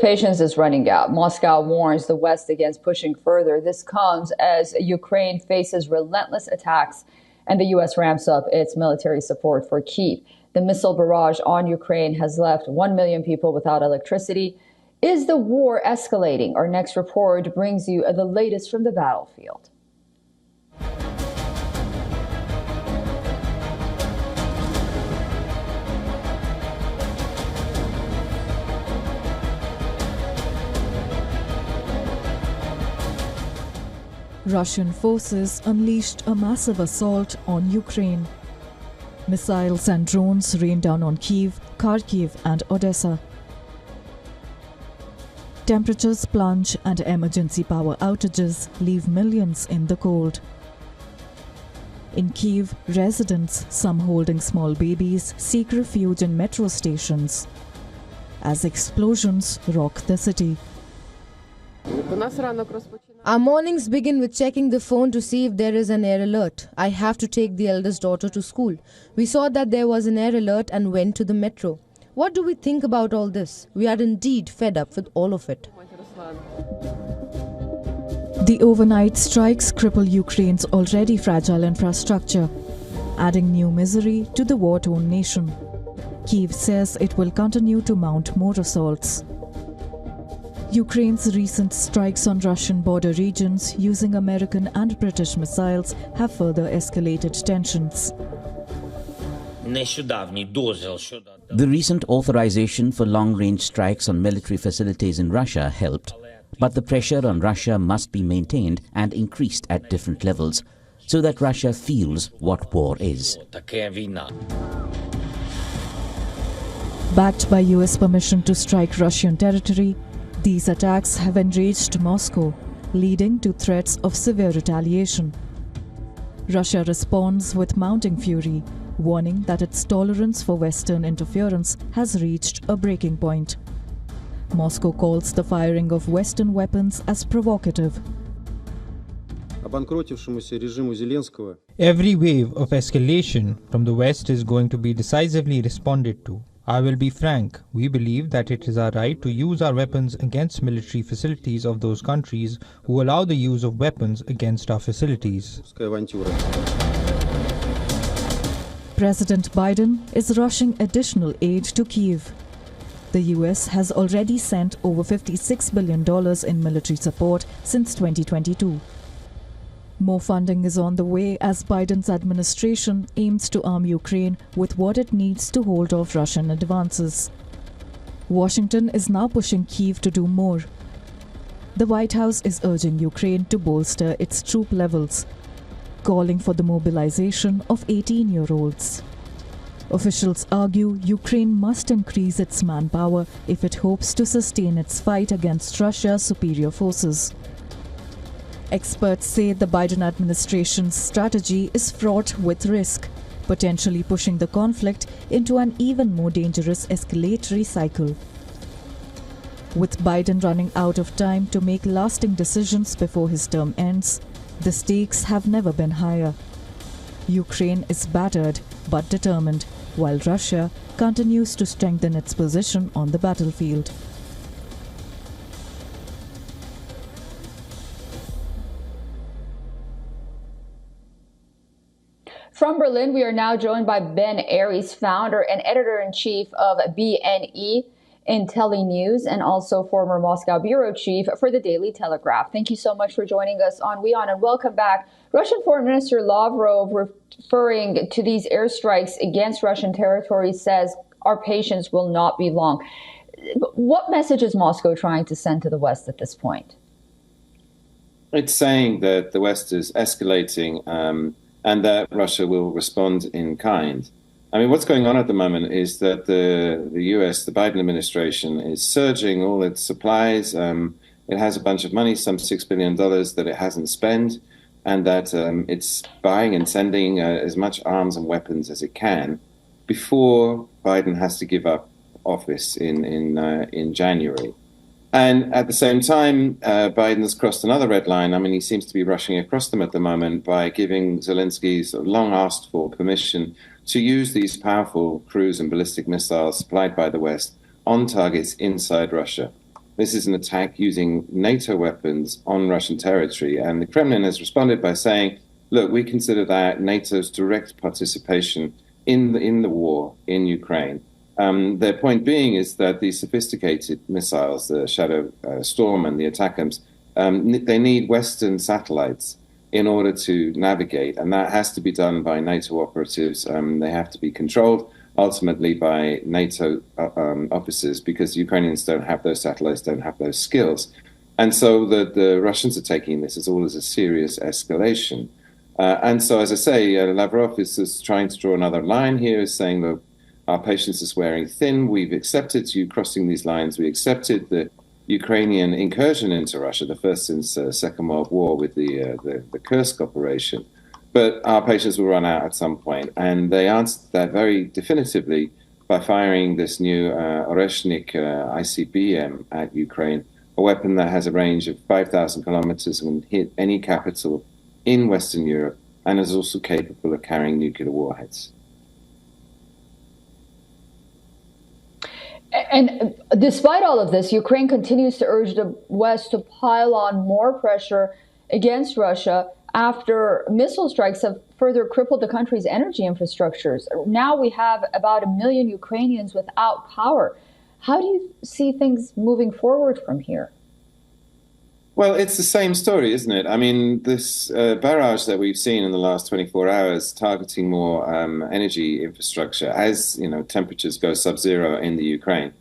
patience is running out. Moscow warns the West against pushing further. This comes as Ukraine faces relentless attacks and the U.S. ramps up its military support for Kyiv. The missile barrage on Ukraine has left 1 million people without electricity. Is the war escalating? Our next report brings you the latest from the battlefield. Russian forces unleashed a massive assault on Ukraine. Missiles and drones rained down on Kyiv, Kharkiv and Odessa. Temperatures plunge and emergency power outages leave millions in the cold. In Kyiv, residents, some holding small babies, seek refuge in metro stations as explosions rock the city. Our mornings begin with checking the phone to see if there is an air alert. I have to take the eldest daughter to school. We saw that there was an air alert and went to the metro. What do we think about all this? We are indeed fed up with all of it. The overnight strikes cripple Ukraine's already fragile infrastructure, adding new misery to the war-torn nation. Kyiv says it will continue to mount more assaults. Ukraine's recent strikes on Russian border regions using American and British missiles have further escalated tensions. The recent authorization for long-range strikes on military facilities in Russia helped, but the pressure on Russia must be maintained and increased at different levels so that Russia feels what war is. Backed by US permission to strike Russian territory, these attacks have enraged Moscow, leading to threats of severe retaliation. Russia responds with mounting fury, warning that its tolerance for Western interference has reached a breaking point. Moscow calls the firing of Western weapons as provocative. Every wave of escalation from the West is going to be decisively responded to. I will be frank, we believe that it is our right to use our weapons against military facilities of those countries who allow the use of weapons against our facilities. President Biden is rushing additional aid to Kyiv. The US has already sent over $56 billion in military support since 2022. More funding is on the way as Biden's administration aims to arm Ukraine with what it needs to hold off Russian advances. Washington is now pushing Kyiv to do more. The White House is urging Ukraine to bolster its troop levels, calling for the mobilization of 18-year-olds. Officials argue Ukraine must increase its manpower if it hopes to sustain its fight against Russia's superior forces. Experts say the Biden administration's strategy is fraught with risk, potentially pushing the conflict into an even more dangerous escalatory cycle. With Biden running out of time to make lasting decisions before his term ends, the stakes have never been higher. Ukraine is battered but determined, while Russia continues to strengthen its position on the battlefield. From Berlin, we are now joined by Ben Aries, founder and editor-in-chief of BNE IntelliNews and also former Moscow bureau chief for the Daily Telegraph. Thank you so much for joining us on WION and welcome back. Russian Foreign Minister Lavrov, referring to these airstrikes against Russian territory, says our patience will not be long. What message is Moscow trying to send to the West at this point? It's saying that the West is escalating and that Russia will respond in kind. I mean, what's going on at the moment is that the US, the Biden administration, is surging all its supplies. It has a bunch of money, some $6 billion that it hasn't spent, and that it's buying and sending as much arms and weapons as it can before Biden has to give up office in January. And at the same time, Biden's crossed another red line. I mean, he seems to be rushing across them at the moment by giving Zelensky's long asked for permission to use these powerful cruise and ballistic missiles supplied by the West on targets inside Russia. This is an attack using NATO weapons on Russian territory. And the Kremlin has responded by saying, look, we consider that NATO's direct participation in the war in Ukraine. Their point being is that these sophisticated missiles, the Shadow Storm and the ATACMS, they need Western satellites in order to navigate, and that has to be done by NATO operatives. They have to be controlled ultimately by NATO officers, because Ukrainians don't have those satellites, don't have those skills. And so the Russians are taking this as all as a serious escalation. And so, as I say, Lavrov is just trying to draw another line here, is saying, look, our patience is wearing thin. We've accepted you crossing these lines. We accepted the Ukrainian incursion into Russia, the first since Second World War with the Kursk operation. But our patience will run out at some point. And they answered that very definitively by firing this new Oreshnik ICBM at Ukraine, a weapon that has a range of 5,000 kilometers and can hit any capital in Western Europe, and is also capable of carrying nuclear warheads. And despite all of this, Ukraine continues to urge the West to pile on more pressure against Russia after missile strikes have further crippled the country's energy infrastructures. Now we have about 1 million Ukrainians without power. How do you see things moving forward from here? Well, it's the same story, isn't it? I mean, this barrage that we've seen in the last 24 hours targeting more energy infrastructure as, temperatures go sub-zero in the Ukraine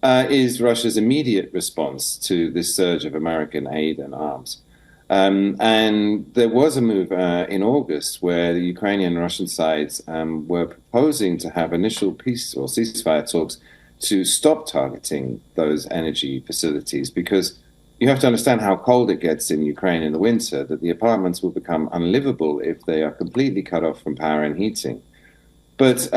is Russia's immediate response to this surge of American aid and arms. And there was a move in August where the Ukrainian and Russian sides were proposing to have initial peace or ceasefire talks to stop targeting those energy facilities, because you have to understand how cold it gets in Ukraine in the winter, that the apartments will become unlivable if they are completely cut off from power and heating. But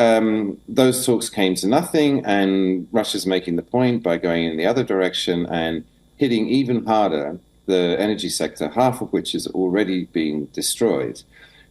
those talks came to nothing, and Russia's making the point by going in the other direction and hitting even harder the energy sector, half of which is already being destroyed.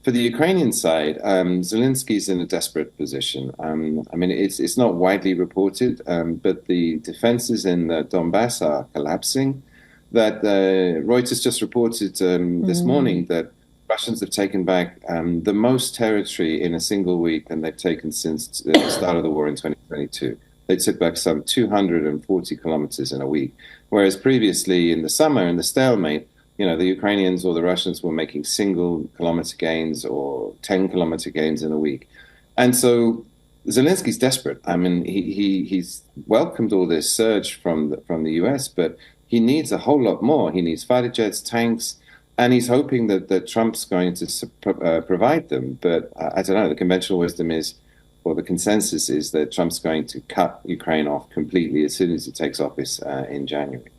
For the Ukrainian side, Zelensky's in a desperate position. It's not widely reported, but the defenses in the Donbass are collapsing. That Reuters just reported this morning that Russians have taken back the most territory in a single week than they've taken since the start of the war in 2022. They took back some 240 kilometers in a week, whereas previously in the summer, in the stalemate, the Ukrainians or the Russians were making single kilometer gains or 10-kilometer gains in a week. And so Zelensky's desperate. I mean, he's welcomed all this surge from the US, but he needs a whole lot more. He needs fighter jets, tanks, and he's hoping that Trump's going to provide them. But I don't know, the conventional wisdom is, or the consensus is, that Trump's going to cut Ukraine off completely as soon as he takes office in January.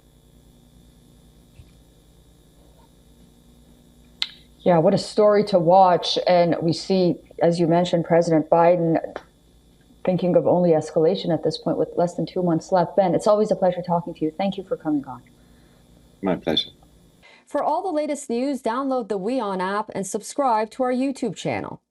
Yeah, what a story to watch. And we see, as you mentioned, President Biden thinking of only escalation at this point with less than 2 months left. Ben, it's always a pleasure talking to you. Thank you for coming on. My pleasure. For all the latest news, download the WION app and subscribe to our YouTube channel.